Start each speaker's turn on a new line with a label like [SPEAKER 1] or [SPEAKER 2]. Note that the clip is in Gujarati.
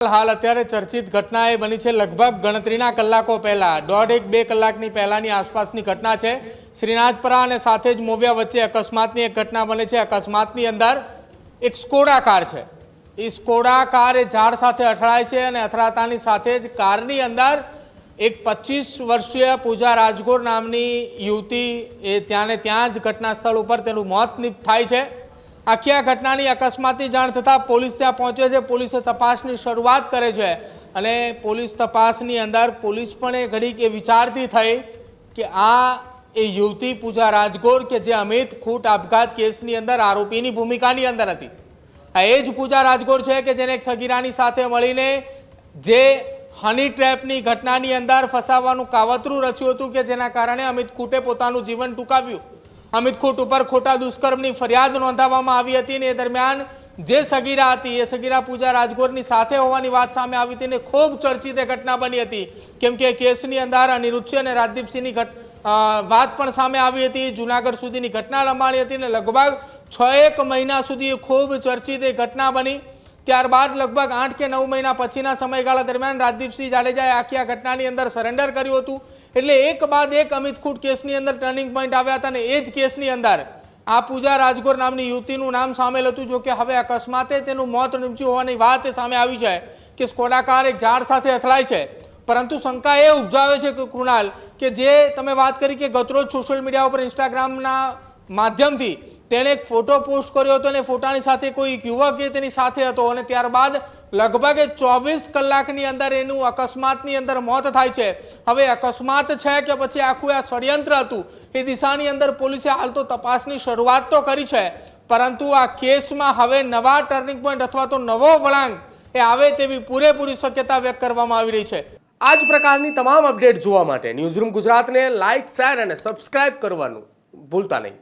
[SPEAKER 1] હાલ અત્યારે ચર્ચિત ઘટના એ બની છે લગભગ ગણતરીના કલાકો પહેલા 1.5-2 કલાકની પહેલાની આસપાસની ઘટના છે। શ્રીનાથપરા અને સાથે જ મોવિયા વચ્ચે અકસ્માતની એક ઘટના બને છે। અકસ્માતની અંદર એક સ્કોડા કાર છે, એ સ્કોડા કાર એ ઝાડ સાથે અથડાય છે અને અથડાતાની સાથે જ કારની અંદર એક 25 વર્ષીય પૂજા રાજગોર નામની યુવતી એ ત્યાં જ ઘટના સ્થળ ઉપર તેનું મોત થાય છે। આખી આ ઘટનાની અકસ્માતની જાણ થતાં પોલીસ ત્યાં પહોંચે છે। પોલીસે તપાસની શરૂઆત કરે છે અને પોલીસ તપાસની અંદર પોલીસ પણ એ ઘડીક એ વિચારતી થઈ કે આ એ યુવતી પૂજા રાજગોર કે જે અમિત ખૂટ આપઘાત કેસની અંદર આરોપીની ભૂમિકાની અંદર હતી, આ એ જ પૂજા રાજગોર છે કે જેને એક સગીરાની સાથે મળીને જે હની ટ્રેપની ઘટનાની અંદર ફસાવવાનું કાવતરું રચ્યું હતું કે જેના કારણે અમિત ખૂટે પોતાનું જીવન ટૂંકાવ્યું। અમિત ખૂટ ઉપર ખોટા દુષ્કર્મની ફરિયાદ નોંધાવવામાં આવી હતી અને એ દરમિયાન જે સગીરા હતી એ સગીરા પૂજા રાજગોરની સાથે હોવાની વાત સામે આવી હતી અને ખૂબ ચર્ચિત એ ઘટના બની હતી કેમ કે કેસની અંદર અનિરુદ્ધ અને રાજદીપસિંહની વાત પણ સામે આવી હતી। જૂનાગઢ સુધીની ઘટના લંબાણી હતી અને લગભગ 6-1 મહિના સુધી ખૂબ ચર્ચિત એ ઘટના બની। ત્યારબાદ લગભગ 8 કે 9 મહિના પછીના સમયગાળા દરમિયાન રાજદીપસિંહ જાડેજાએ આખી આ ઘટનાની અંદર સરેન્ડર કર્યું હતું। એટલે એક બાદ એક અમિત ખૂટ કેસની અંદર ટર્નિંગ પોઈન્ટ આવ્યા હતા અને એ જ કેસની અંદર આ પૂજા રાજગોર નામની યુવતીનું નામ સામેલ હતું। જો કે હવે અકસ્માતે તેનું મોત નીપજ્યું હોવાની વાત સામે આવી છે કે સ્કોડા કાર એક ઝાડ સાથે અથડાય છે, પરંતુ શંકા એ ઉપજાવે છે કે કૃણાલ કે જે તમે વાત કરી કે ગતરોજ સોશિયલ મીડિયા ઉપર ઇન્સ્ટાગ્રામના માધ્યમથી તેણે એક ફોટો પોસ્ટ કર્યો હતો અને ફોટાની સાથે કોઈ યુવક એ તેની સાથે હતો અને ત્યારબાદ લગભગ 24 કલાકની અંદર એનું અકસ્માતની અંદર મોત થાય છે। હવે અકસ્માત છે કે પછી આખું આ ષડયંત્ર હતું એ દિશાની અંદર પોલીસે હાલ તો તપાસની શરૂઆત તો કરી છે, પરંતુ આ કેસમાં હવે નવા ટર્નિંગ પોઈન્ટ અથવા તો નવો વળાંક એ આવે તેવી પૂરેપૂરી શક્યતા વ્યક્ત કરવામાં આવી રહી છે। આ જ પ્રકારની તમામ અપડેટ જોવા માટે ન્યૂઝરૂમ ગુજરાતને લાઇક, શેર અને સબસ્ક્રાઇબ કરવાનું ભૂલતા નહીં।